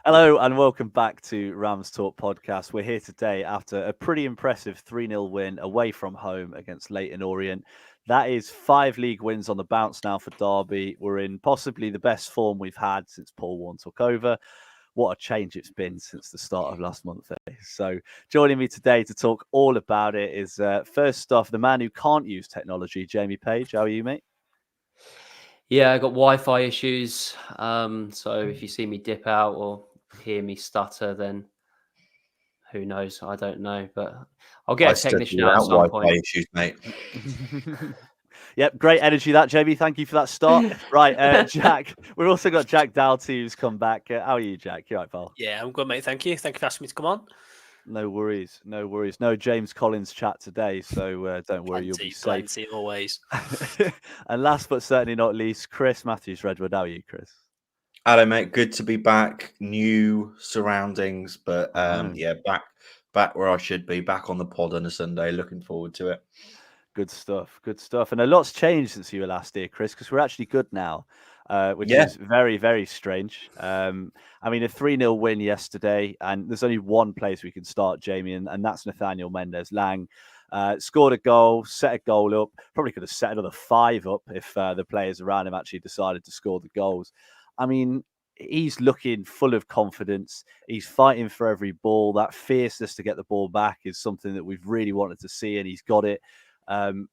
Hello and welcome back to Rams Talk Podcast. We're here today after a pretty impressive 3-0 win away from home against Leyton Orient. That is 5 league wins on the bounce now for Derby. We're in possibly the best form we've had since Paul Warne took over. What a change it's been since the start of last month. So joining me today to talk all about it is first off, the man who can't use technology, Jamie Page. How are you, mate? Yeah, I got Wi-Fi issues. So if you see me dip out or hear me stutter, then who knows? I don't know, but I'll get a technician out at some point. Issues, mate. Yep, great energy that, Jamie. Thank you for that start. Right, Jack. We've also got Jack Doughty who's come back. How are you, Jack? You all right, pal? Yeah, I'm good, mate. Thank you. Thank you for asking me to come on. No worries. No James Collins chat today, so don't worry, you'll be safe. Plenty, always. And last but certainly not least, Chris Matthews-Redwood. How are you, Chris? Hello, mate. Good to be back. New surroundings, but yeah, back where I should be. Back on the pod on a Sunday. Looking forward to it. Good stuff. And a lot's changed since you were last here, Chris, because we're actually good now, which is very, very strange. I mean, a 3-0 win yesterday, and there's only one place we can start, Jamie, and that's Nathaniel Mendez-Laing. Scored a goal, set a goal up, probably could have set another 5 up if the players around him actually decided to score the goals. I mean, he's looking full of confidence. He's fighting for every ball. That fierceness to get the ball back is something that we've really wanted to see, and he's got it.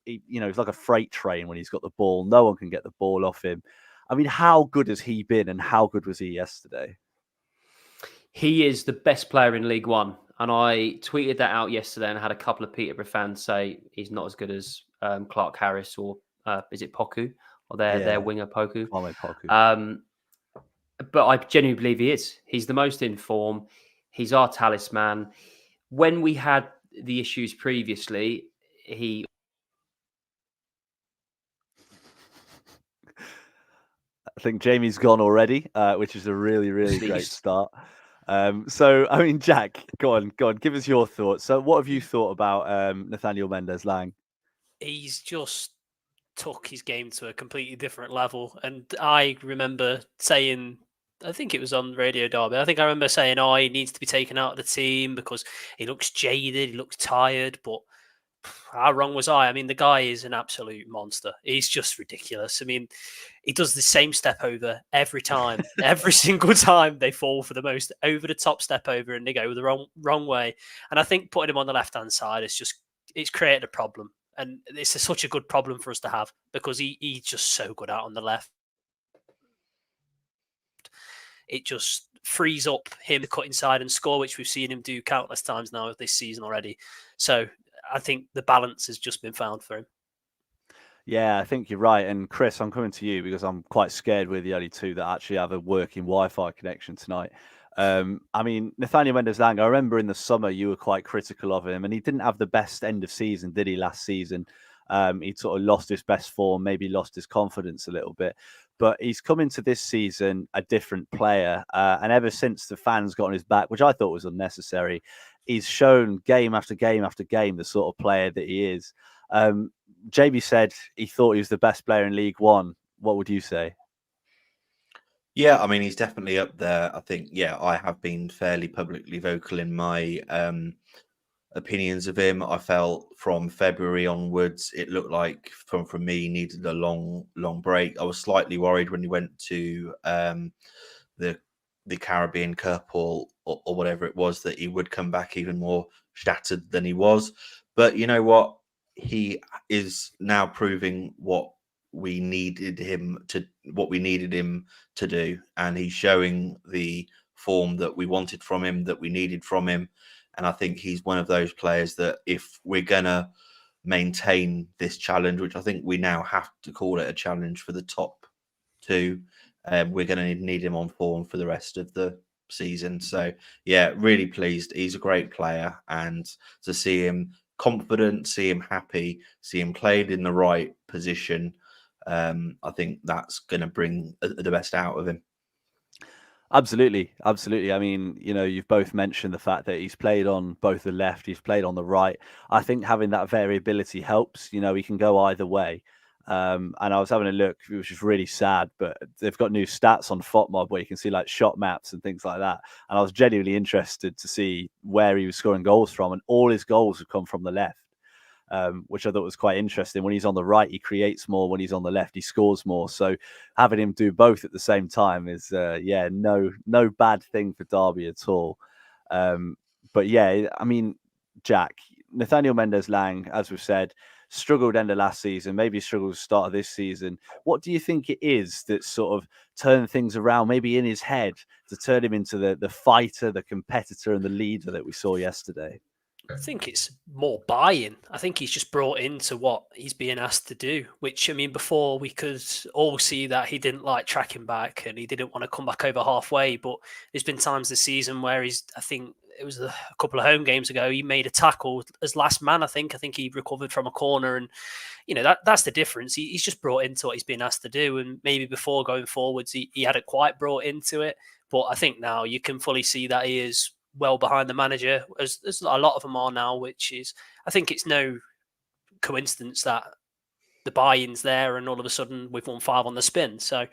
He's like a freight train when he's got the ball. No one can get the ball off him. I mean, how good has he been, and how good was he yesterday? He is the best player in League One, and I tweeted that out yesterday, and I had a couple of Peterborough fans say he's not as good as Clark Harris or is it Poku or their winger Poku? Poku. But I genuinely believe he is. He's the most in form. He's our talisman. When we had the issues previously, I think Jamie's gone already, which is a really, really great start. So, I mean, Jack, go on, give us your thoughts. So, what have you thought about Nathaniel Mendez-Laing? He's just took his game to a completely different level. And I remember saying, I think it was on Radio Derby, I remember saying, he needs to be taken out of the team because he looks jaded, he looks tired, but how wrong was I? I mean, the guy is an absolute monster. He's just ridiculous. I mean, he does the same step over every time. Every single time they fall for the most over-the-top step over and they go the wrong way. And I think putting him on the left-hand side it's created a problem. And it's such a good problem for us to have because he's just so good out on the left. It just frees up him to cut inside and score, which we've seen him do countless times now this season already. So I think the balance has just been found for him. Yeah, I think you're right. And Chris, I'm coming to you because I'm quite scared we're the only two that actually have a working Wi-Fi connection tonight. I mean, Nathaniel Mendez-Laing, I remember in the summer you were quite critical of him, and he didn't have the best end of season, did he, last season? He sort of lost his best form, maybe lost his confidence a little bit. But he's come into this season a different player. And ever since the fans got on his back, which I thought was unnecessary, he's shown game after game after game the sort of player that he is. Jamie said he thought he was the best player in League One. What would you say? Yeah, I mean, he's definitely up there. I think, I have been fairly publicly vocal in my opinions of him. I felt from February onwards, it looked like from me, he needed a long break. I was slightly worried when he went to the Caribbean Cup or whatever it was, that he would come back even more shattered than he was. But you know what? He is now proving what we needed him to do, and he's showing the form that we wanted from him, that we needed from him. And I think he's one of those players that if we're gonna maintain this challenge, which I think we now have to call it a challenge for the top two, we're going to need him on form for the rest of the season. So, yeah, really pleased. He's a great player. And to see him confident, see him happy, see him played in the right position, I think that's going to bring the best out of him. Absolutely. I mean, you've both mentioned the fact that he's played on both the left, he's played on the right. I think having that variability helps. He can go either way. And I was having a look, which is really sad, but they've got new stats on FOTMob where you can see like shot maps and things like that. And I was genuinely interested to see where he was scoring goals from, and all his goals have come from the left. Which I thought was quite interesting. When he's on the right, he creates more. When he's on the left, he scores more. So having him do both at the same time is, no bad thing for Derby at all. But yeah, I mean, Jack, Nathaniel Mendez-Laing, as we've said, struggled end of last season, maybe struggled start of this season. What do you think it is that sort of turned things around, maybe in his head, to turn him into the fighter, the competitor, and the leader that we saw yesterday? I think it's more buy-in. I think he's just brought into what he's being asked to do, which, I mean, before we could all see that he didn't like tracking back and he didn't want to come back over halfway. But there's been times this season where I think it was a couple of home games ago, he made a tackle as last man, I think. I think he recovered from a corner, and, that's the difference. He's just brought into what he's been asked to do. And maybe before going forwards, he hadn't quite brought into it. But I think now you can fully see that he is well behind the manager, as a lot of them are now, which is, I think it's no coincidence that the buy-in's there and all of a sudden we've won 5 on the spin. So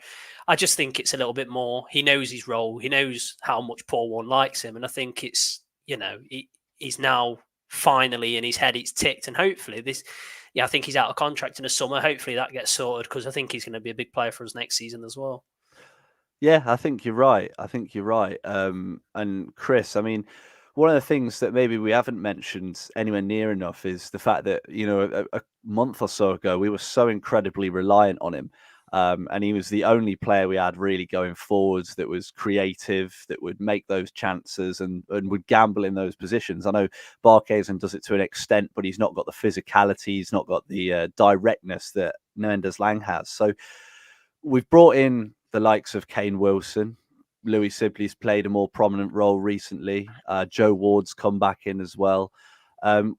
I just think it's a little bit more, he knows his role, he knows how much Paul Warne likes him, and I think it's, he's now finally in his head, it's ticked, and hopefully I think he's out of contract in the summer. Hopefully that gets sorted, because I think he's going to be a big player for us next season as well. Yeah, I think you're right. And Chris, I mean, one of the things that maybe we haven't mentioned anywhere near enough is the fact that, a month or so ago, we were so incredibly reliant on him. And he was the only player we had really going forwards that was creative, that would make those chances and would gamble in those positions. I know Barkhuizen does it to an extent, but he's not got the physicality, he's not got the directness that Mendez-Laing has. So we've brought in the likes of Kane Wilson. Louis Sibley's played a more prominent role recently. Joe Ward's come back in as well.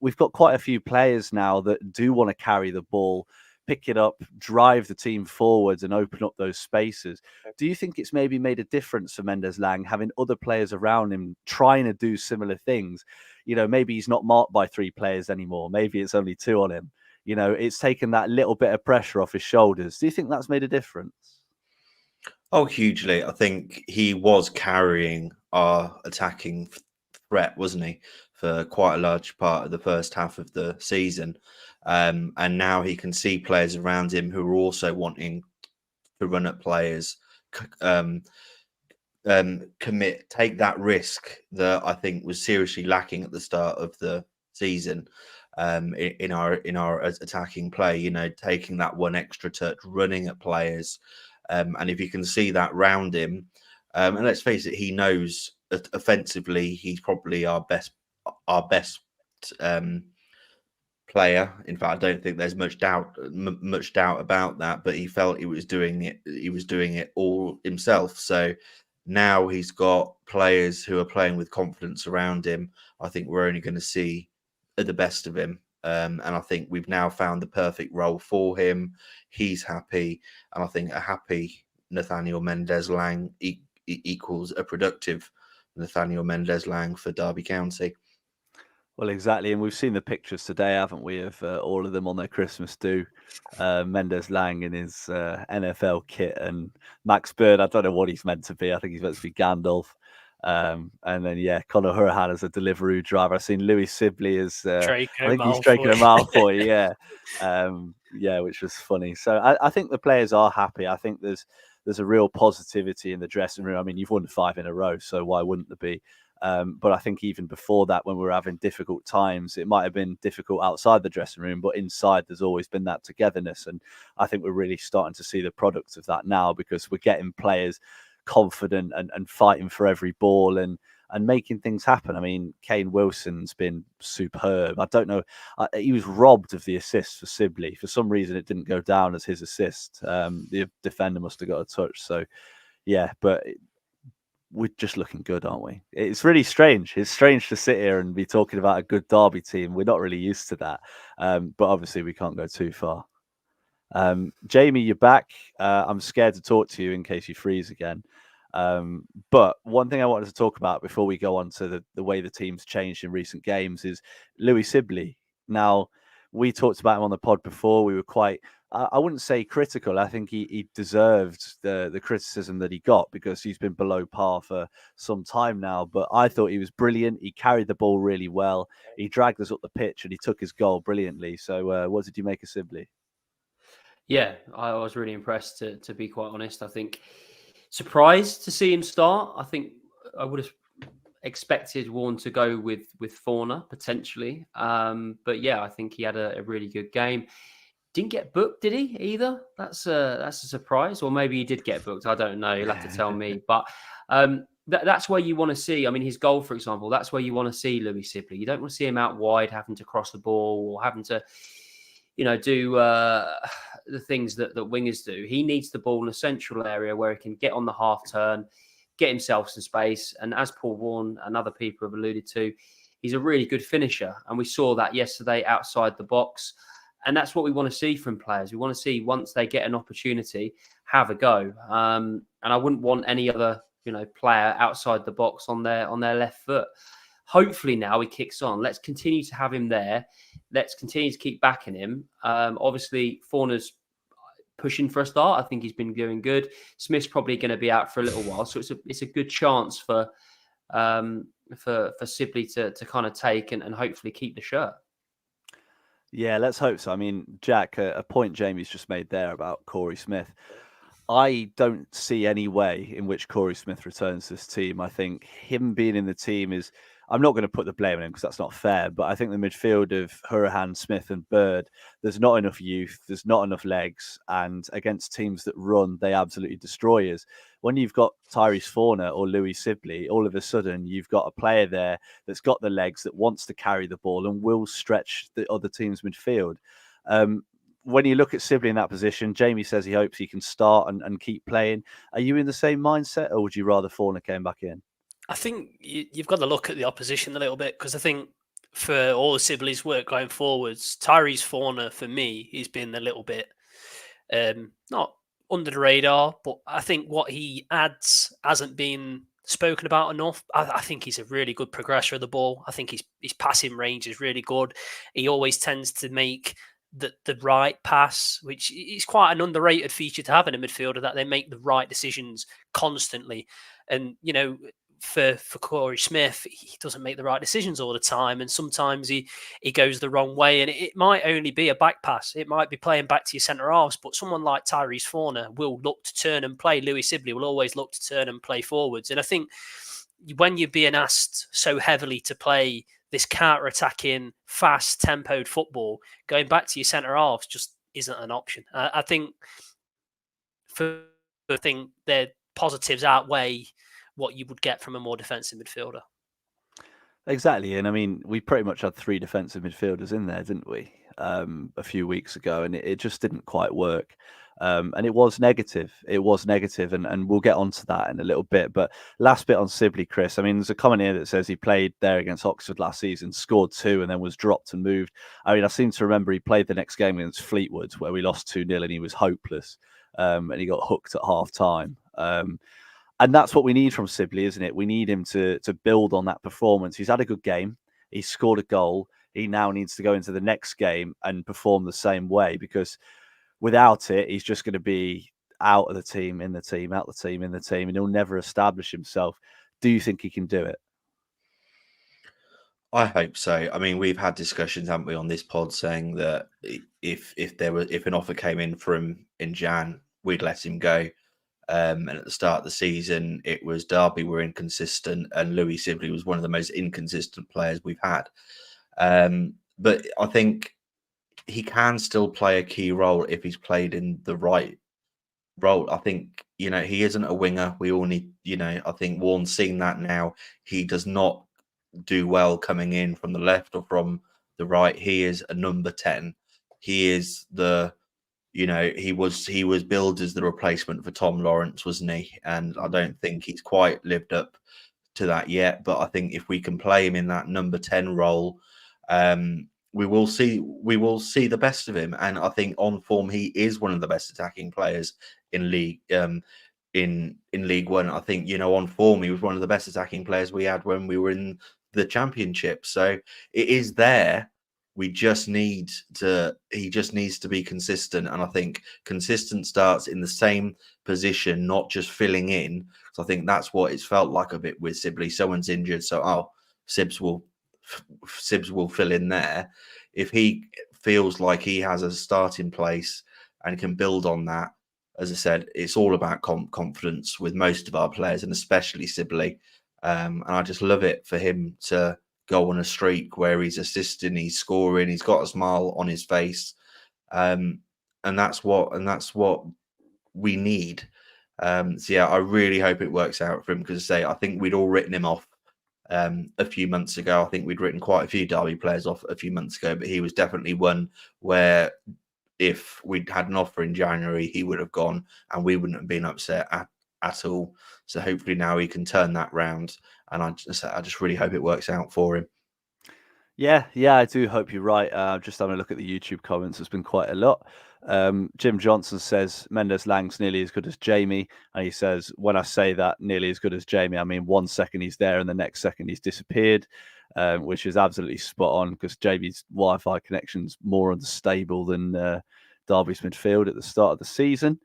We've got quite a few players now that do want to carry the ball, pick it up, drive the team forwards and open up those spaces. Do you think it's maybe made a difference for Mendez-Laing having other players around him trying to do similar things? Maybe he's not marked by 3 players anymore. Maybe it's only 2 on him. It's taken that little bit of pressure off his shoulders. Do you think that's made a difference? Oh, hugely. I think he was carrying our attacking threat, wasn't he, for quite a large part of the first half of the season. And now he can see players around him who are also wanting to run at players, take that risk that I think was seriously lacking at the start of the season. In our attacking play, taking that one extra touch, running at players. And if you can see that round him, and let's face it, he knows that offensively he's probably our best player. In fact, I don't think there's much doubt about that. But he felt he was doing it all himself. So now he's got players who are playing with confidence around him. I think we're only going to see the best of him. And I think we've now found the perfect role for him. He's happy. And I think a happy Nathaniel Mendez-Laing equals a productive Nathaniel Mendez-Laing for Derby County. Well, exactly. And we've seen the pictures today, haven't we, of all of them on their Christmas do. Mendez-Laing in his NFL kit, and Max Bird, I don't know what he's meant to be. I think he's meant to be Gandalf. And then, Conor Hurahan as a Deliveroo driver. I've seen Louis Sibley as I think he's Draco Malfoy, which was funny. So I think the players are happy. I think there's a real positivity in the dressing room. I mean, you've won 5 in a row, so why wouldn't there be? But I think even before that, when we were having difficult times, it might have been difficult outside the dressing room, but inside there's always been that togetherness. And I think we're really starting to see the products of that now, because we're getting players confident and fighting for every ball and making things happen. I mean, Kane Wilson's been superb. I don't know, he was robbed of the assist for Sibley. For some reason, it didn't go down as his assist. The defender must have got a touch. So, but we're just looking good, aren't we? It's really strange. It's strange to sit here and be talking about a good Derby team. We're not really used to that. But obviously, we can't go too far. Jamie, you're back. I'm scared to talk to you in case you freeze again. But one thing I wanted to talk about before we go on to the way the team's changed in recent games is Louis Sibley. Now, we talked about him on the pod before. We were quite, I wouldn't say critical. I think he deserved the criticism that he got because he's been below par for some time now. But I thought he was brilliant. He carried the ball really well. He dragged us up the pitch and he took his goal brilliantly. So what did you make of Sibley? Yeah, I was really impressed, to be quite honest. I think surprised to see him start. I think I would have expected Warne to go with Warne potentially. But yeah, I think he had a really good game. Didn't get booked, did he, either? That's a surprise. Or maybe he did get booked. I don't know. You'll have to tell me. But that's where you want to see. I mean, his goal, for example, that's where you want to see Louis Sibley. You don't want to see him out wide having to cross the ball or having to, do the things that wingers do. He needs the ball in a central area where he can get on the half turn, get himself some space. And as Paul Warne and other people have alluded to, he's a really good finisher. And we saw that yesterday outside the box. And that's what we want to see from players. We want to see, once they get an opportunity, have a go. And I wouldn't want any other, player outside the box on their left foot. Hopefully now he kicks on. Let's continue to have him there. Let's continue to keep backing him. Obviously, Forner's pushing for a start. I think he's been doing good. Smith's probably going to be out for a little while, so it's a good chance for Sibley to kind of take and hopefully keep the shirt. Yeah, let's hope so. I mean, Jack, a point Jamie's just made there about Corey Smith. I don't see any way in which Corey Smith returns to this team. I think him being in the team is, I'm not going to put the blame on him because that's not fair, but I think the midfield of Hourihane, Smith and Bird, there's not enough youth, there's not enough legs, and against teams that run, they absolutely destroy us. When you've got Tyrese Forner or Louis Sibley, all of a sudden you've got a player there that's got the legs, that wants to carry the ball and will stretch the other team's midfield. When you look at Sibley in that position, Jamie says he hopes he can start and keep playing. Are you in the same mindset, or would you rather Forner came back in? I think you've got to look at the opposition a little bit, because I think for all of Sibley's work going forwards, Tyrese Forner, for me, he's been a little bit not under the radar, but I think what he adds hasn't been spoken about enough. I think he's a really good progressor of the ball. I think his passing range is really good. He always tends to make the right pass, which is quite an underrated feature to have in a midfielder, that they make the right decisions constantly. And, for Corey Smith, he doesn't make the right decisions all the time. And sometimes he goes the wrong way. And it might only be a back pass. It might be playing back to your centre halves. But someone like Tyrese Forner will look to turn and play. Louis Sibley will always look to turn and play forwards. And I think when you're being asked so heavily to play this counter-attacking, fast-tempoed football, going back to your centre halves just isn't an option. I think their positives outweigh what you would get from a more defensive midfielder. Exactly. And I mean, we pretty much had 3 defensive midfielders in there, didn't we? A few weeks ago, and it just didn't quite work. And it was negative. And we'll get onto that in a little bit. But last bit on Sibley, Chris. I mean, there's a comment here that says he played there against Oxford last season, scored 2, and then was dropped and moved. I mean, I seem to remember he played the next game against Fleetwood, where we lost 2-0 and he was hopeless. And he got hooked at half time. And that's what we need from Sibley, isn't it? We need him to build on that performance. He's had a good game. He's scored a goal. He now needs to go into the next game and perform the same way, because without it, he's just going to be out of the team, in the team, out the team, in the team, and he'll never establish himself. Do you think he can do it? I hope so. I mean, we've had discussions, haven't we, on this pod, saying that if an offer came in for him in Jan, we'd let him go. And at the start of the season, it was Derby were inconsistent, and Louis Sibley was one of the most inconsistent players we've had. But I think he can still play a key role if he's played in the right role. I think, he isn't a winger. We all need, I think Warne's seen that now. He does not do well coming in from the left or from the right. He is a number 10. He is he was billed as the replacement for Tom Lawrence, wasn't he? And I don't think he's quite lived up to that yet. But I think if we can play him in that number 10 role, we will see the best of him. And I think on form, he is one of the best attacking players in League in League One. I think, on form, he was one of the best attacking players we had when we were in the Championship. So it is there. He just needs to be consistent. And I think consistent starts in the same position, not just filling in. So I think that's what it's felt like a bit with Sibley. Someone's injured, so Sibs will fill in there. If he feels like he has a starting place and can build on that, as I said, it's all about confidence with most of our players, and especially Sibley. And I just love it for him to go on a streak where he's assisting, he's scoring, he's got a smile on his face, and that's what we need. So yeah, I really hope it works out for him, because I think we'd all written him off a few months ago. I think we'd written quite a few Derby players off a few months ago, but he was definitely one where if we'd had an offer in January, he would have gone, and we wouldn't have been upset at all. So hopefully now he can turn that round, and I just really hope it works out for him. Yeah, I do hope you're right. Just having a look at the YouTube comments, there's been quite a lot. Jim Johnson says Mendez-Laing's nearly as good as Jamie, and he says, when I say that nearly as good as Jamie, I mean 1 second he's there and the next second he's disappeared, which is absolutely spot on, because Jamie's Wi-Fi connection's more unstable than Derby's midfield at the start of the season.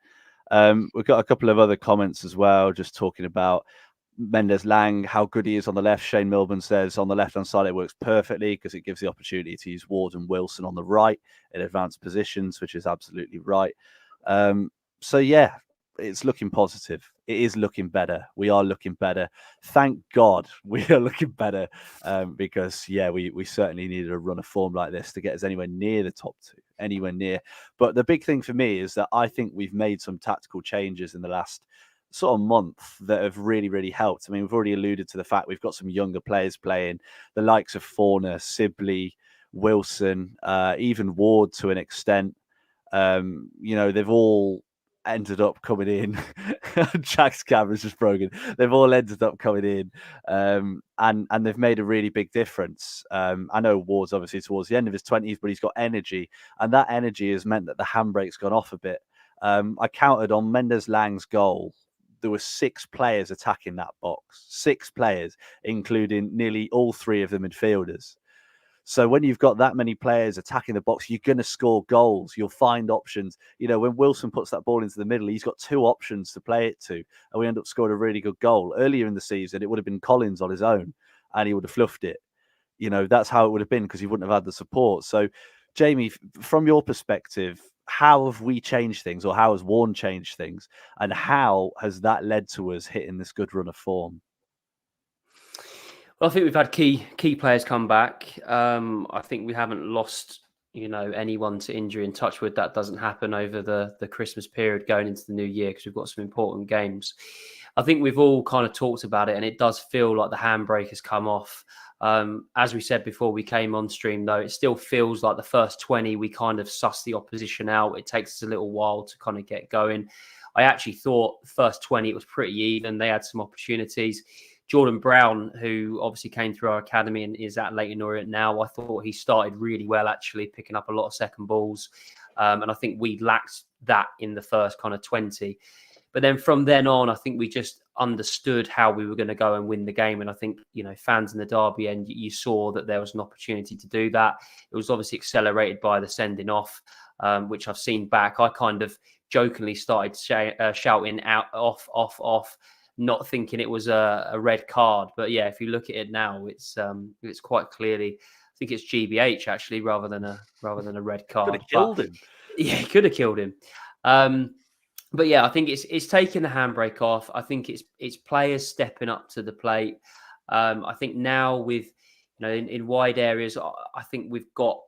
We've got a couple of other comments as well, just talking about Mendez-Laing, how good he is on the left. Shane Milburn says on the left-hand side it works perfectly because it gives the opportunity to use Ward and Wilson on the right in advanced positions, which is absolutely right. So yeah, it's looking positive. It is looking better. We are looking better. Thank God we are looking better, because yeah, we certainly needed a run of form like this to get us anywhere near the top two, anywhere near. But the big thing for me is that I think we've made some tactical changes in the last sort of month that have really, really helped. I mean, we've already alluded to the fact we've got some younger players playing, the likes of Warne, Sibley, Wilson, even Ward to an extent. They've all ended up coming in. Jack's camera's just broken. They've all ended up coming in, and they've made a really big difference. I know Ward's obviously towards the end of his 20s, but he's got energy, and that energy has meant that the handbrake's gone off a bit. I counted on Mendez-Laing's goal. There were 6 players attacking that box, 6 players, including nearly all 3 of the midfielders. So when you've got that many players attacking the box, you're going to score goals. You'll find options. When Wilson puts that ball into the middle, he's got 2 options to play it to, and we end up scoring a really good goal. Earlier in the season, it would have been Collins on his own, and he would have fluffed it. That's how it would have been, because he wouldn't have had the support. So, Jamie, from your perspective, how have we changed things, or how has Warne changed things, and how has that led to us hitting this good run of form? Well, I think we've had key players come back. I think we haven't lost, anyone to injury. In touch wood, that doesn't happen over the Christmas period going into the new year, because we've got some important games. I think we've all kind of talked about it, and it does feel like the handbrake has come off. As we said before we came on stream, though, it still feels like the first 20, we kind of suss the opposition out. It takes us a little while to kind of get going. I actually thought the first 20, it was pretty even. They had some opportunities. Jordan Brown, who obviously came through our academy and is at Leyton Orient now, I thought he started really well, actually, picking up a lot of second balls. And I think we lacked that in the first kind of 20. But then from then on, I think we just understood how we were going to go and win the game. And I think, fans in the Derby end, you saw that there was an opportunity to do that. It was obviously accelerated by the sending off, which I've seen back. I kind of jokingly started shouting out, off, not thinking it was a red card. But yeah, if you look at it now, it's quite clearly, I think it's GBH actually, rather than a red card. Could have killed him. Yeah, he could have killed him. But yeah, I think it's taking the handbrake off. I think it's players stepping up to the plate. I think now with in wide areas, I think we've got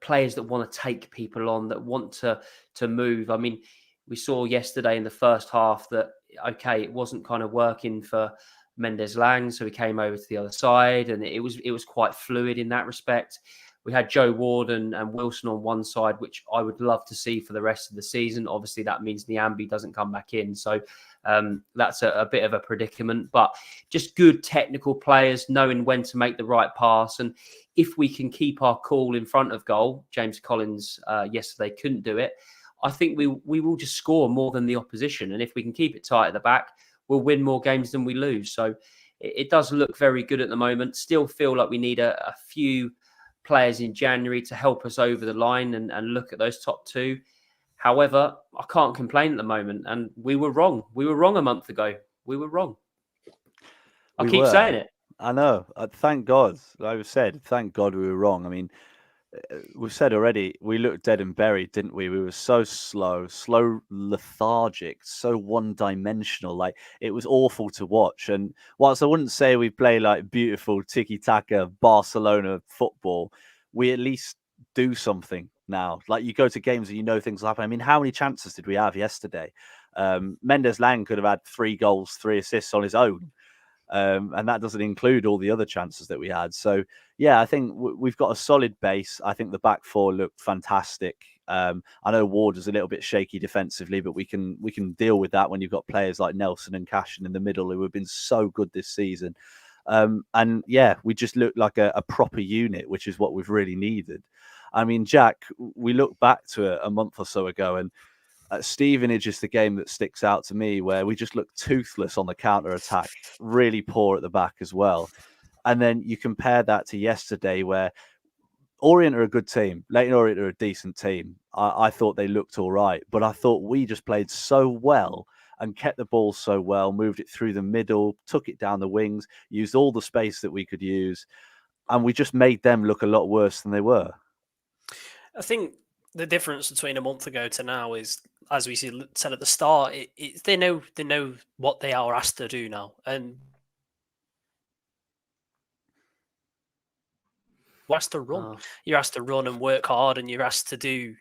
players that want to take people on, that want to move. I mean, we saw yesterday in the first half that it wasn't kind of working for Mendez-Laing, so he came over to the other side, and it was quite fluid in that respect. We had Joe Ward and Wilson on one side, which I would love to see for the rest of the season. Obviously, that means Nyambi doesn't come back in. So that's a bit of a predicament. But just good technical players, knowing when to make the right pass. And if we can keep our cool in front of goal, James Collins yesterday couldn't do it, I think we will just score more than the opposition. And if we can keep it tight at the back, we'll win more games than we lose. So it does look very good at the moment. Still feel like we need a few players in January to help us over the line and look at those top two. However, I can't complain at the moment, and we were wrong. We were wrong a month ago. We were wrong. I keep saying it. I know. Thank God. Like I said, thank God we were wrong. I mean, we've said already, we looked dead and buried, didn't we? We were so slow, lethargic, so one-dimensional. Like, it was awful to watch. And whilst I wouldn't say we play like beautiful tiki-taka Barcelona football, we at least do something now. Like, you go to games and you know things will happen. I mean, how many chances did we have yesterday? Mendez-Laing could have had 3 goals, 3 assists on his own. And that doesn't include all the other chances that we had. So, yeah, I think we've got a solid base. I think the back four looked fantastic. I know Ward is a little bit shaky defensively, but we can deal with that when you've got players like Nelson and Cashin in the middle who have been so good this season. And, yeah, we just look like a proper unit, which is what we've really needed. I mean, Jack, we look back to a month or so ago, and Stevenage is the game that sticks out to me, where we just look toothless on the counter attack, really poor at the back as well. And then you compare that to yesterday, where Orient are a good team. Leyton Orient are a decent team. I thought they looked all right, but I thought we just played so well and kept the ball so well, moved it through the middle, took it down the wings, used all the space that we could use, and we just made them look a lot worse than they were. I think the difference between a month ago to now is, as we said at the start, they know what they are asked to do now, and you're asked to run. You're asked to run and work hard, and you're asked to do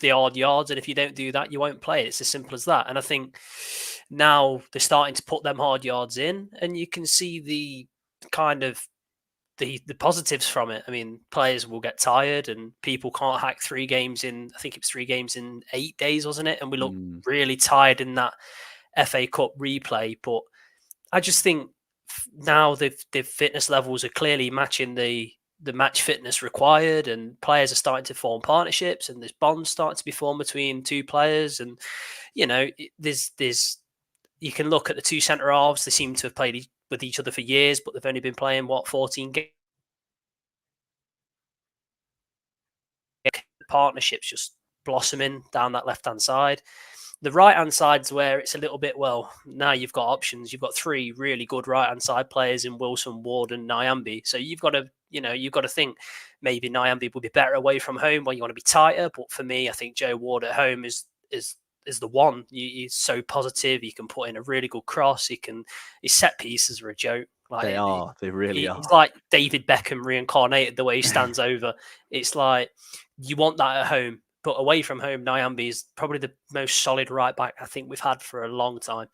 the odd yards. And if you don't do that, you won't play. It's as simple as that. And I think now they're starting to put them hard yards in, and you can see the kind of the positives from it. I mean, players will get tired, and people can't hack 3 games in, I think it's 3 games in 8 days, wasn't it? And we look really tired in that FA Cup replay. But I just think now the fitness levels are clearly matching the match fitness required, and players are starting to form partnerships, and there's bonds starting to be formed between 2 players. And, you know, there's you can look at the 2 centre halves. They seem to have played with each other for years, but they've only been playing 14 games. Partnerships just blossoming down that left-hand side. The right-hand side's where it's a little bit, well, now you've got options. You've got 3 really good right-hand side players in Wilson, Ward and Nyambe. So you've got to think maybe Nyambe will be better away from home, or you want to be tighter. But for me, I think Joe Ward at home is the one. He's so positive. He can put in a really good cross. His set pieces are a joke. Like, they really are. It's like David Beckham reincarnated, the way he stands over. It's like, you want that at home, but away from home, Nyambe is probably the most solid right back I think we've had for a long time.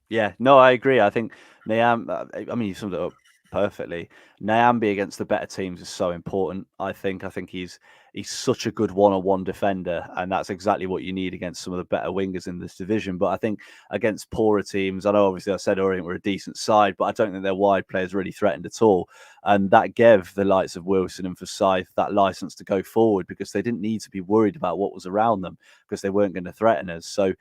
Yeah, no, I agree. I think Nyambe, I mean, you summed it up perfectly. Nyambe against the better teams is so important. I think he's such a good one-on-one defender, and that's exactly what you need against some of the better wingers in this division. But I think against poorer teams, I know obviously I said Orient were a decent side, but I don't think their wide players really threatened at all. And that gave the likes of Wilson and Forsyth that license to go forward, because they didn't need to be worried about what was around them, because they weren't going to threaten us. So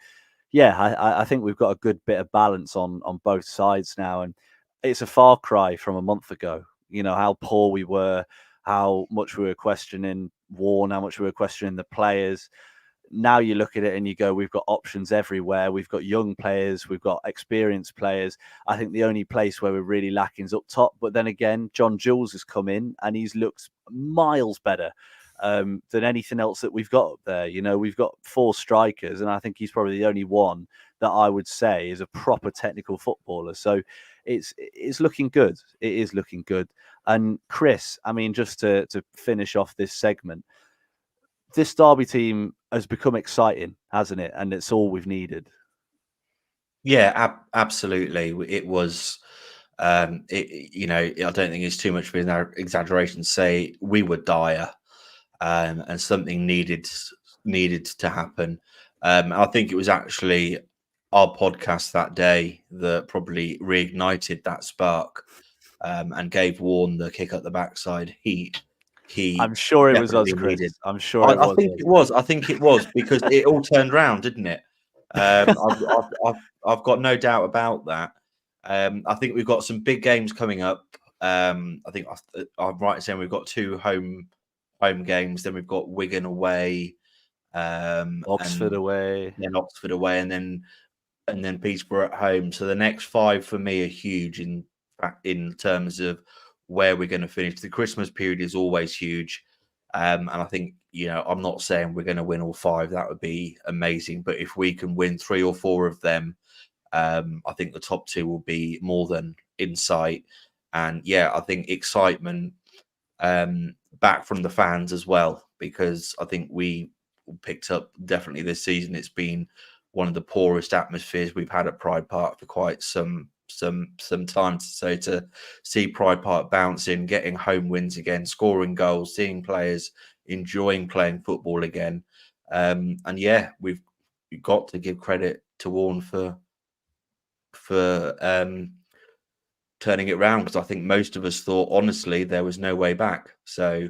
yeah, I think we've got a good bit of balance on both sides now, and it's a far cry from a month ago. You know, how poor we were, how much we were questioning Warne, how much we were questioning the players. Now you look at it and you go, we've got options everywhere. We've got young players, we've got experienced players. I think the only place where we're really lacking is up top. But then again, John Jules has come in and he's looked miles better than anything else that we've got up there. You know, we've got 4 strikers, and I think he's probably the only one that I would say is a proper technical footballer. So it's looking good. It is looking good. And Chris, I mean, just to finish off this segment, this Derby team has become exciting, hasn't it? And it's all we've needed. Yeah, absolutely. It was, I don't think it's too much of an exaggeration to say we were dire, and something needed to happen. I think it was actually our podcast that day that probably reignited that spark, and gave Warne the kick up the backside. I'm sure it was us, Chris. I'm sure it was. I think it was because it all turned around, didn't it? I've got no doubt about that. I think we've got some big games coming up. I think I'm right in saying we've got 2 home games. Then we've got Wigan away, Oxford away, then Oxford away, and then Peterborough at home. So the next 5 for me are huge in terms of where we're going to finish. The Christmas period is always huge. And I think, I'm not saying we're going to win all 5. That would be amazing. But if we can win 3 or 4 of them, I think the top 2 will be more than in sight. And I think excitement back from the fans as well, because I think we picked up definitely this season. It's been one of the poorest atmospheres we've had at Pride Park for quite some time. So to see Pride Park bouncing, getting home wins again, scoring goals, seeing players enjoying playing football again, and we've got to give credit to Warne for turning it around, because I think most of us thought, honestly, there was no way back. So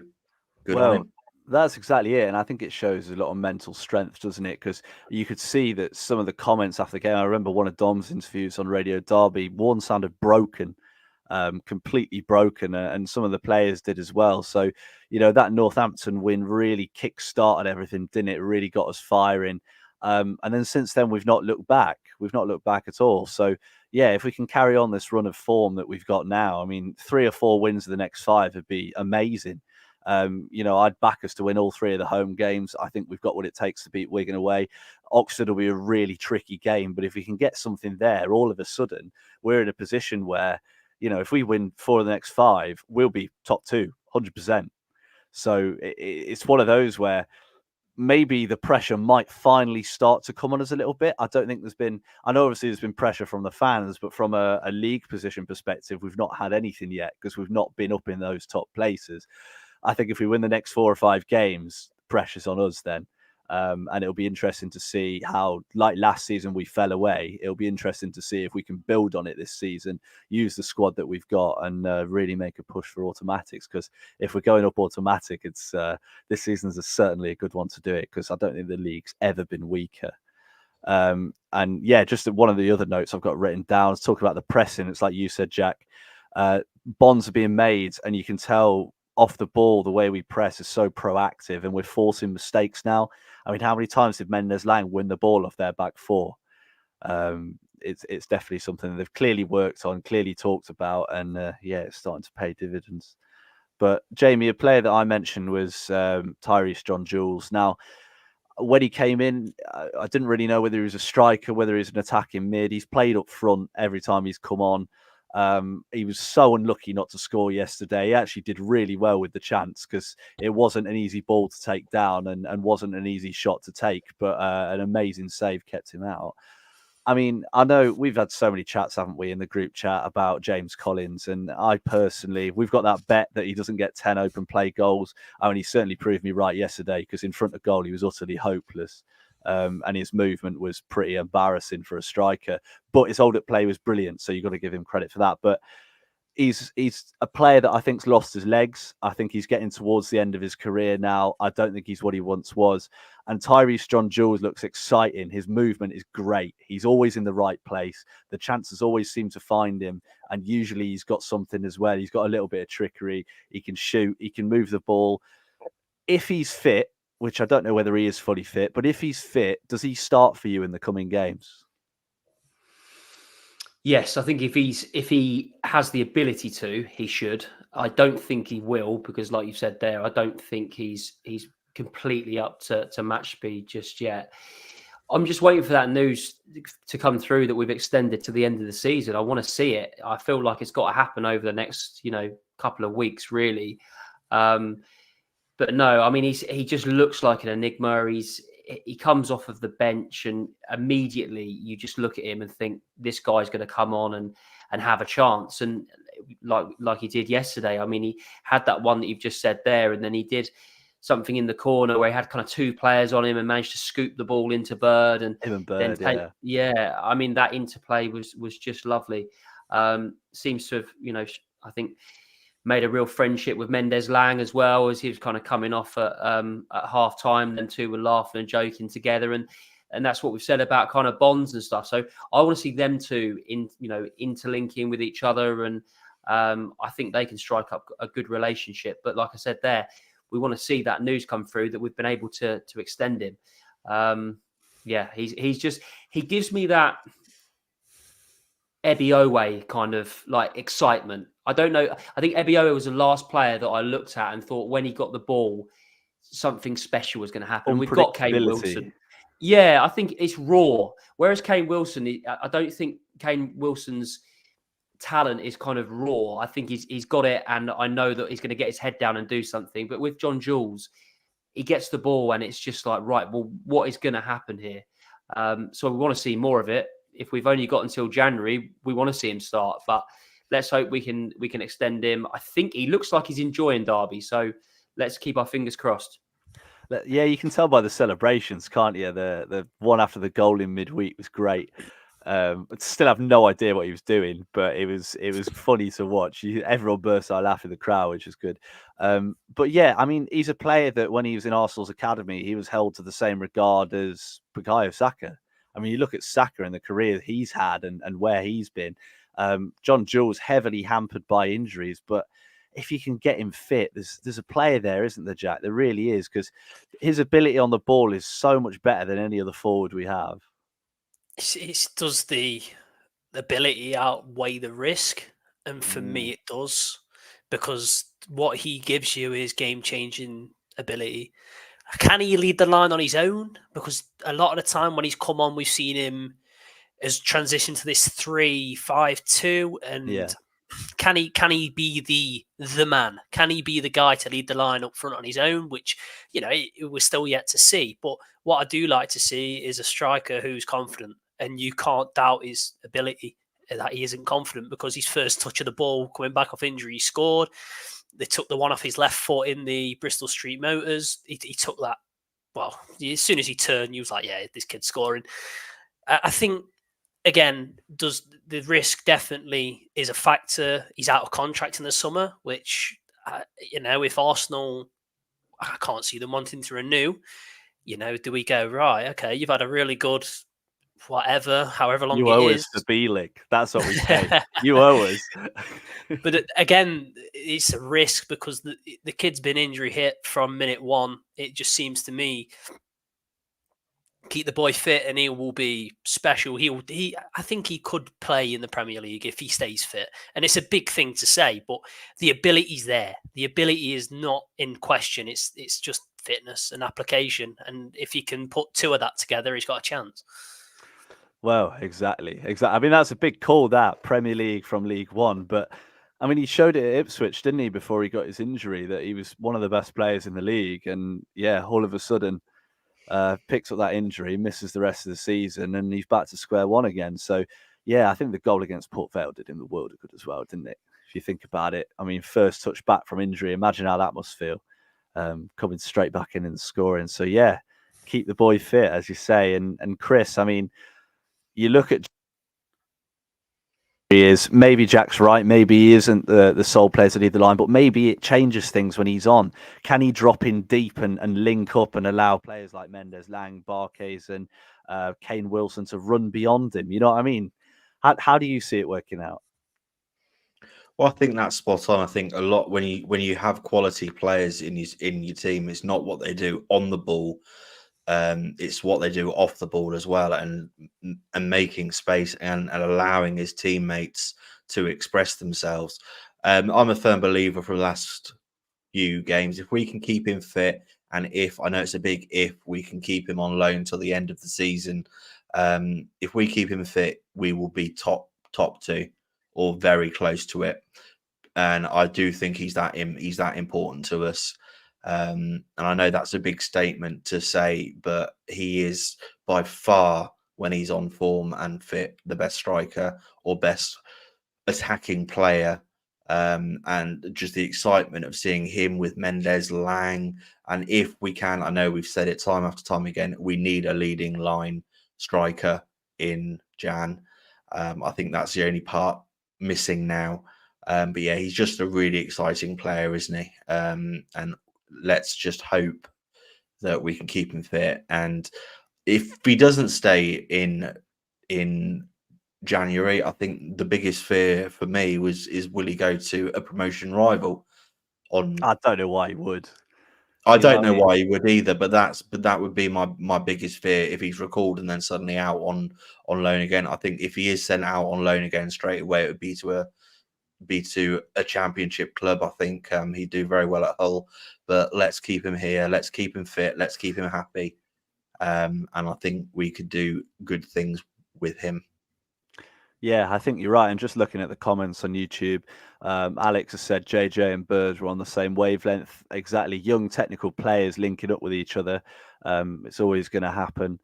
good on him. That's exactly it. And I think it shows a lot of mental strength, doesn't it? Because you could see that some of the comments after the game, I remember one of Dom's interviews on Radio Derby, Warne sounded broken, completely broken, and some of the players did as well. So, that Northampton win really kick-started everything, didn't it? It really got us firing. And then since then, we've not looked back. We've not looked back at all. So, if we can carry on this run of form that we've got now, 3 or 4 wins of the next 5 would be amazing. I'd back us to win all 3 of the home games. I think we've got what it takes to beat Wigan away. Oxford will be a really tricky game, but if we can get something there, all of a sudden, we're in a position where, if we win 4 of the next 5, we'll be top 2, 100%. So it's one of those where maybe the pressure might finally start to come on us a little bit. I don't think I know obviously there's been pressure from the fans, but from a league position perspective, we've not had anything yet because we've not been up in those top places. I think if we win the next 4 or 5 games, pressure's on us then. And it'll be interesting to see how, like last season, we fell away. It'll be interesting to see if we can build on it this season, use the squad that we've got, and really make a push for automatics. Because if we're going up automatic, it's this season's certainly a good one to do it, because I don't think the league's ever been weaker. And just one of the other notes I've got written down is talking about the pressing. It's like you said, Jack. Bonds are being made, and you can tell off the ball the way we press is so proactive, and we're forcing mistakes now. How many times did Mendez-Laing win the ball off their back 4? It's definitely something that they've clearly worked on, clearly talked about, and it's starting to pay dividends. But Jamie, a player that I mentioned was Tyrese John Jules. Now, when he came in, I didn't really know whether he was a striker, whether he was an attacking mid. He's played up front every time he's come on. He was so unlucky not to score yesterday. He actually did really well with the chance, because it wasn't an easy ball to take down and wasn't an easy shot to take, but an amazing save kept him out. I know we've had so many chats, haven't we, in the group chat about James Collins, and I personally, we've got that bet that he doesn't get 10 open play goals. He certainly proved me right yesterday, because in front of goal, he was utterly hopeless. And his movement was pretty embarrassing for a striker, but his hold up play was brilliant, so you've got to give him credit for that. But he's a player that I think's lost his legs. I think he's getting towards the end of his career now. I don't think he's what he once was. And Tyrese John Jules looks exciting. His movement is great. He's always in the right place. The chances always seem to find him, and usually he's got something as well. He's got a little bit of trickery. He can shoot. He can move the ball. If he's fit, which I don't know whether he is fully fit, but if he's fit, does he start for you in the coming games? Yes, I think if he has the ability to, he should. I don't think he will, because like you said there, I don't think he's completely up to match speed just yet. I'm just waiting for that news to come through that we've extended to the end of the season. I want to see it. I feel like it's got to happen over the next, couple of weeks, really. But no, he just looks like an enigma. He comes off of the bench, and immediately you just look at him and think this guy's going to come on and have a chance. And like he did yesterday. He had that one that you've just said there, and then he did something in the corner where he had kind of 2 players on him and managed to scoop the ball into Bird. And him and Bird, that interplay was just lovely. Seems to have, I think, made a real friendship with Mendez-Laing as well, as he was kind of coming off at half time. Then 2 were laughing and joking together, and that's what we've said about kind of bonds and stuff. So I want to see them 2 interlinking with each other, and I think they can strike up a good relationship. But like I said there, we want to see that news come through that we've been able to extend him. He gives me that Ebiowe kind of like excitement. I don't know. I think Ebiowe was the last player that I looked at and thought when he got the ball, something special was going to happen. We've got Kane Wilson. Yeah, I think it's raw. Whereas Kane Wilson, I don't think Kane Wilson's talent is kind of raw. I think he's got it, and I know that he's going to get his head down and do something. But with John Jules, he gets the ball and it's just like, right, well, what is going to happen here? So we want to see more of it. If we've only got until January, we want to see him start. But let's hope we can extend him. I think he looks like he's enjoying Derby, so let's keep our fingers crossed. Yeah, you can tell by the celebrations, can't you? The one after the goal in midweek was great. Still have no idea what he was doing, but it was funny to watch. Everyone burst out laughing in the crowd, which was good. But yeah, I mean, he's a player that when he was in Arsenal's academy, he was held to the same regard as Bukayo Saka. I mean, you look at Saka and the career he's had and where he's been. John Jules heavily hampered by injuries, but if you can get him fit, there's a player there, isn't there, Jack? There really is, because his ability on the ball is so much better than any other forward we have. Does the ability outweigh the risk? And for me, it does, because what he gives you is game-changing ability. Can he lead the line on his own? Because a lot of the time when he's come on, we've seen him as transition to this 3-5-2, and can he be the man? Can he be the guy to lead the line up front on his own? Which, we're still yet to see. But what I do like to see is a striker who's confident, and you can't doubt his ability that he isn't confident, because his first touch of the ball coming back off injury, he scored. They took the one off his left foot in the Bristol Street Motors. He took that. Well, as soon as he turned, he was like, yeah, this kid's scoring. I think, again, does the risk definitely is a factor. He's out of contract in the summer, which, if Arsenal, I can't see them wanting to renew, do we go, right, okay, you've had a really good however long you it owe is. us the B-League. That's what we say. You owe us. But again, it's a risk, because the kid's been injury hit from minute one. It just seems to me, keep the boy fit and he will be special. I think he could play in the Premier League if he stays fit. And it's a big thing to say, but the ability's there. The ability is not in question. It's just fitness and application. And if he can put two of that together, he's got a chance. Well, exactly. I mean, that's a big call, that Premier League from League One. But I mean, he showed it at Ipswich, didn't he, before he got his injury, that he was one of the best players in the league. And yeah, all of a sudden, picks up that injury, misses the rest of the season, and he's back to square one again. So yeah, I think the goal against Port Vale did him the world of good as well, didn't it? If you think about it, I mean, first touch back from injury. Imagine how that must feel, coming straight back in and scoring. So yeah, keep the boy fit, as you say. And Chris, I mean, you look at maybe Jack's right, maybe he isn't the sole player to lead the line, but maybe it changes things when he's on. Can he drop in deep and link up and allow players like Mendez-Laing, Barkes and Kane Wilson to run beyond him? You know what I mean? How do you see it working out? Well, I think that's spot on. I think a lot when you have quality players in your team, it's not what they do on the ball. It's what they do off the ball as well, and making space and allowing his teammates to express themselves. I'm a firm believer for the last few games, if we can keep him fit, and if, I know it's a big if, we can keep him on loan till the end of the season. If we keep him fit, we will be top two or very close to it. And I do think he's that important to us. And I know that's a big statement to say, but he is by far, when he's on form and fit, the best striker or best attacking player. And just the excitement of seeing him with Mendez-Laing. And if we can, I know we've said it time after time again, we need a leading line striker in Jan. I think that's the only part missing now. But yeah, he's just a really exciting player, isn't he? And let's just hope that we can keep him fit. And if he doesn't stay in January, I think the biggest fear for me is will he go to a promotion rival? I don't know why he would. I don't know why he would either, but that would be my biggest fear if he's recalled and then suddenly out on loan again. I think if he is sent out on loan again straight away, it would be to a championship club. I think he'd do very well at Hull, but let's keep him here. Let's keep him fit. Let's keep him happy. And I think we could do good things with him. Yeah, I think you're right. And just looking at the comments on YouTube, Alex has said JJ and Bird were on the same wavelength. Exactly. Young technical players linking up with each other. It's always going to happen.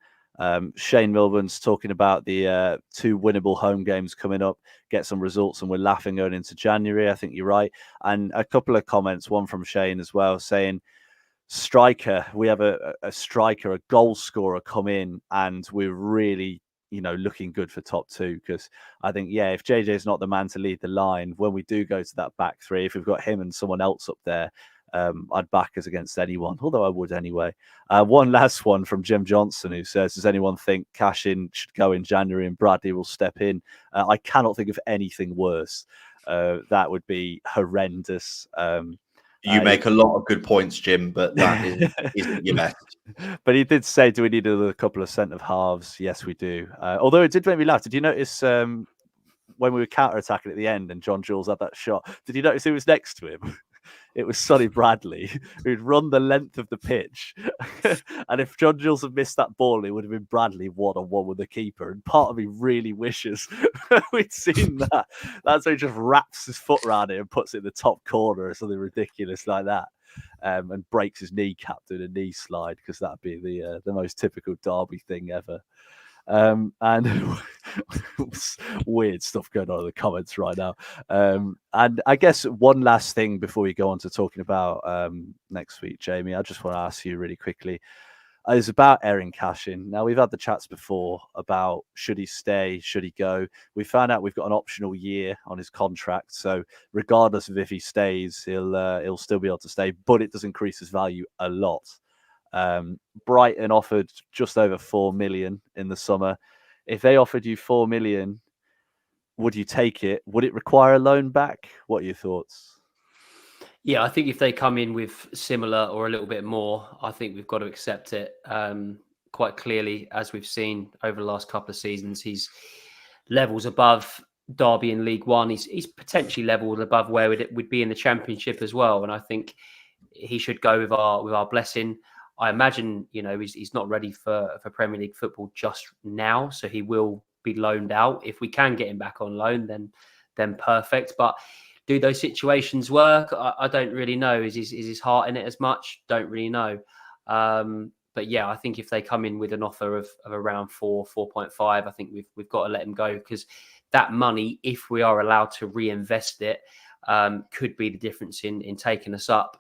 Shane Milburn's talking about the 2 winnable home games coming up, get some results, and we're laughing going into January. I think you're right. And a couple of comments, one from Shane as well, saying, striker, we have a striker, a goal scorer come in, and we're really looking good for top 2, because I think, if JJ is not the man to lead the line, when we do go to that back 3, if we've got him and someone else up there, I'd back us against anyone, although I would anyway. One last one from Jim Johnson, who says, does anyone think Cashin should go in January and Bradley will step in? I cannot think of anything worse. That would be horrendous. You make a lot of good points, Jim, but that isn't your best. But he did say, do we need a couple of centre halves? Yes, we do. Although it did make me laugh. Did you notice when we were counter-attacking at the end and John Jules had that shot, did you notice who was next to him? It was Sonny Bradley, who'd run the length of the pitch. And if John Jules had missed that ball, it would have been Bradley one-on-one with the keeper. And part of me really wishes we'd seen that. That's how he just wraps his foot around it and puts it in the top corner or something ridiculous like that. And breaks his kneecap doing a knee slide, because that'd be the most typical Derby thing ever. And weird stuff going on in the comments right now. And I guess one last thing before we go on to talking about next week, Jamie, I just want to ask you really quickly. It's about Erin Cashin. Now, we've had the chats before about should he stay, should he go. We found out we've got an optional year on his contract, so regardless of if he stays, he'll still be able to stay, but it does increase his value a lot. Brighton offered just over 4 million in the summer. If they offered you 4 million, would you take it? Would it require a loan back? What are your thoughts? Yeah, I think if they come in with similar or a little bit more, I think we've got to accept it. Quite clearly, as we've seen over the last couple of seasons, he's levels above Derby in League One. He's potentially leveled above where we'd be in the Championship as well. And I think he should go with our blessing. I imagine, he's not ready for Premier League football just now, so he will be loaned out. If we can get him back on loan, then perfect. But do those situations work? I don't really know. Is his heart in it as much? Don't really know. But yeah, I think if they come in with an offer of around 4.5, I think we've got to let him go, because that money, if we are allowed to reinvest it, could be the difference in taking us up.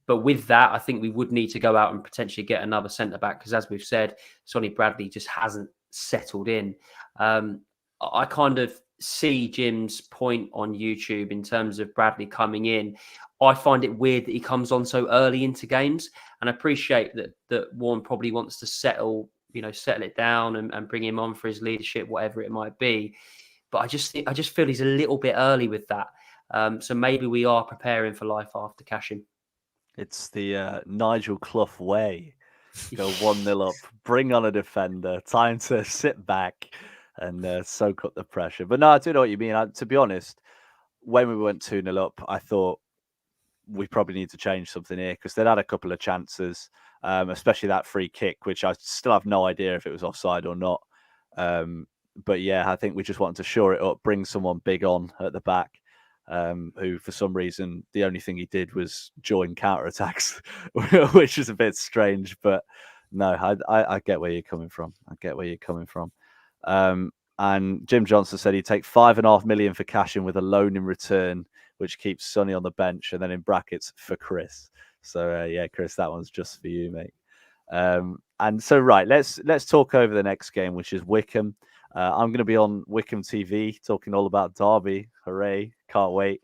But with that, I think we would need to go out and potentially get another centre-back, because as we've said, Sonny Bradley just hasn't settled in. I kind of see Jim's point on YouTube in terms of Bradley coming in. I find it weird that he comes on so early into games, and I appreciate that Warne probably wants to settle it down and bring him on for his leadership, whatever it might be. But I just feel he's a little bit early with that. So maybe we are preparing for life after Cashin. It's the Nigel Clough way. Go 1-0 up, bring on a defender, time to sit back and soak up the pressure. But no, I do know what you mean. To be honest, when we went 2-0 up, I thought we probably need to change something here, because they'd had a couple of chances, especially that free kick, which I still have no idea if it was offside or not. But yeah, I think we just wanted to shore it up, bring someone big on at the back. Who for some reason the only thing he did was join counterattacks, which is a bit strange. But no, I get where you're coming from. And Jim Johnson said he'd take 5.5 million for Cashin with a loan in return, which keeps Sonny on the bench, and then in brackets for Chris. So yeah, Chris, that one's just for you, mate. And so right, let's talk over the next game, which is Wycombe. I'm going to be on Wycombe TV talking all about Derby. Hooray. Can't wait.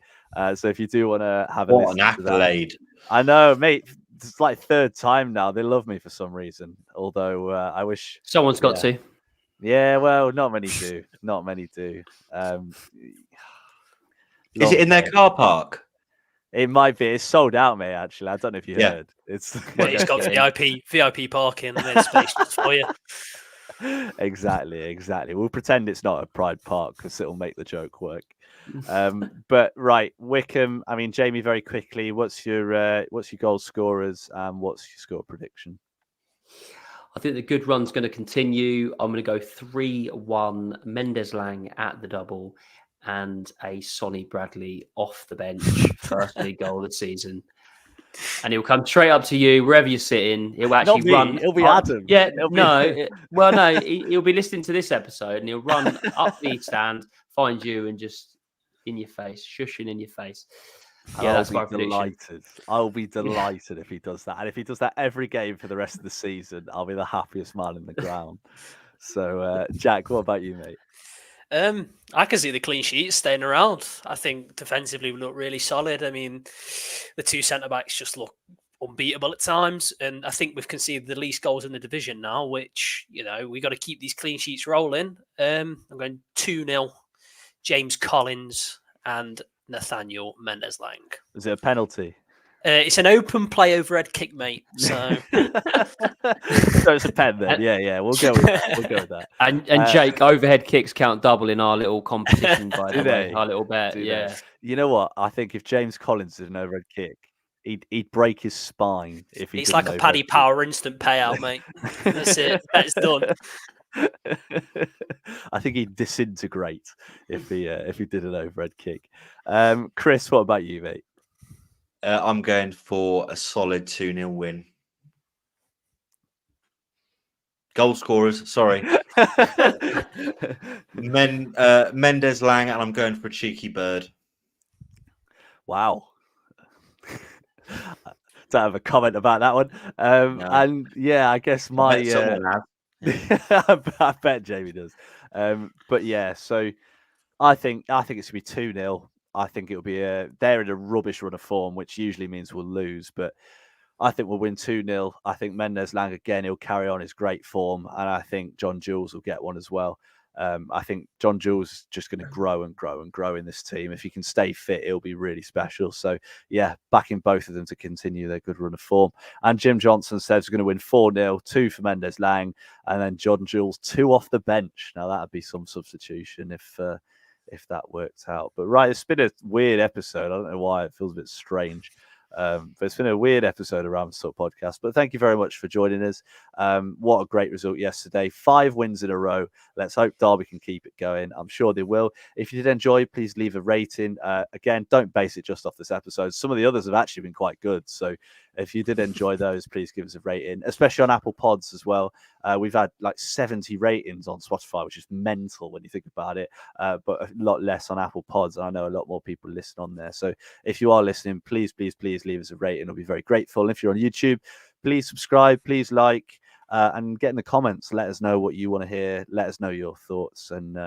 So if you do want to have a listen an accolade. To that, I know, mate. It's like third time now. They love me for some reason. Although I wish someone's got to. Yeah, well, not many do. Not many do. Is it in their car park? It might be. It's sold out, mate. Actually, I don't know if you Yeah. heard. It's It's got VIP parking. There's space just for you. exactly. We'll pretend it's not a Pride Park because it'll make the joke work. But right, Wickham. I mean, Jamie, very quickly. What's your goal scorers and what's your score prediction? I think the good run's going to continue. I'm going to go 3-1 Mendez-Laing at the double and a Sonny Bradley off the bench, first league goal of the season. And he'll come straight up to you, wherever you're sitting. He'll actually run. It'll be Adam. Yeah, no. He'll be listening to this episode and he'll run up the stand, find you, and just in your face, shushing in your face. Yeah, that's my prediction. I'll be delighted if he does that. And if he does that every game for the rest of the season, I'll be the happiest man in the ground. So, Jack, what about you, mate? I can see the clean sheet staying around. I think defensively we look really solid. I mean, the two centre-backs just look unbeatable at times. And I think we've conceded the least goals in the division now, which, we got to keep these clean sheets rolling. I'm going 2-0, James Collins and Nathaniel Mendez-Laing. Is it a penalty? It's an open play overhead kick, mate. So, so it's a pen then. Yeah. We'll go with that. And Jake, overhead kicks count double in our little competition. By the way, our little bet. Yeah. You know what? I think if James Collins did an overhead kick, he'd break his spine if he. It's like a Paddy Power instant payout, mate. That's it. That's done. I think he'd disintegrate if he did an overhead kick. Chris, what about you, mate? I'm going for a solid 2-0 win. Goal scorers, sorry. Mendez-Laing, and I'm going for a cheeky bird. Wow. Don't have a comment about that one. No. And yeah, I guess I bet Jamie does. But yeah, so I think it's gonna be 2-0. I think it'll be they're in a rubbish run of form, which usually means we'll lose. But I think we'll win 2-0. I think Mendez-Laing again, he'll carry on his great form, and I think John Jules will get one as well. I think John Jules is just going to grow and grow and grow in this team. If he can stay fit, it'll be really special. So yeah, backing both of them to continue their good run of form. And Jim Johnson says we're going to win 4-0, 2 for Mendez-Laing, and then John Jules 2 off the bench. Now that'd be some substitution if that worked out. But right, it's been a weird episode. I don't know why it feels a bit strange. But it's been a weird episode of RamsTalkPodcast. But thank you very much for joining us. What a great result yesterday. 5 wins in a row. Let's hope Derby can keep it going. I'm sure they will. If you did enjoy, please leave a rating. Again, don't base it just off this episode. Some of the others have actually been quite good. So if you did enjoy those, please give us a rating, especially on Apple Pods as well. We've had like 70 ratings on Spotify, which is mental when you think about it, but a lot less on Apple Pods. And I know a lot more people listen on there. So if you are listening, please leave us a rating. I'll be very grateful. And if you're on YouTube, please subscribe, please like, and get in the comments. Let us know what you want to hear. Let us know your thoughts. And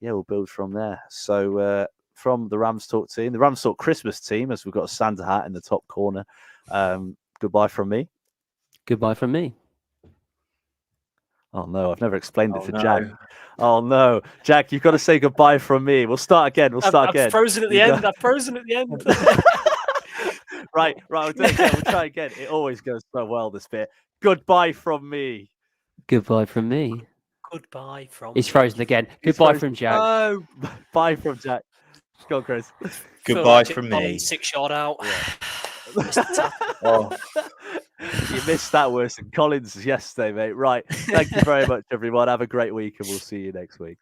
we'll build from there. So from the Rams Talk team, the Rams Talk Christmas team, as we've got a Santa hat in the top corner. Goodbye from me. Goodbye from me. Oh no, I've never explained it to Jack. Oh no, Jack, you've got to say goodbye from me. We'll start again. I've frozen at the end. I've frozen at the end. Right. We'll do it again. We'll try again. It always goes so well, this bit. Goodbye from me. Goodbye from me. Goodbye from. He's frozen again. Goodbye from Jack. Oh, bye from Jack. Go on, Chris. Goodbye from me. 6 shot out. Yeah. You missed that worse than Collins yesterday, mate. Right. Thank you very much, everyone. Have a great week, and we'll see you next week.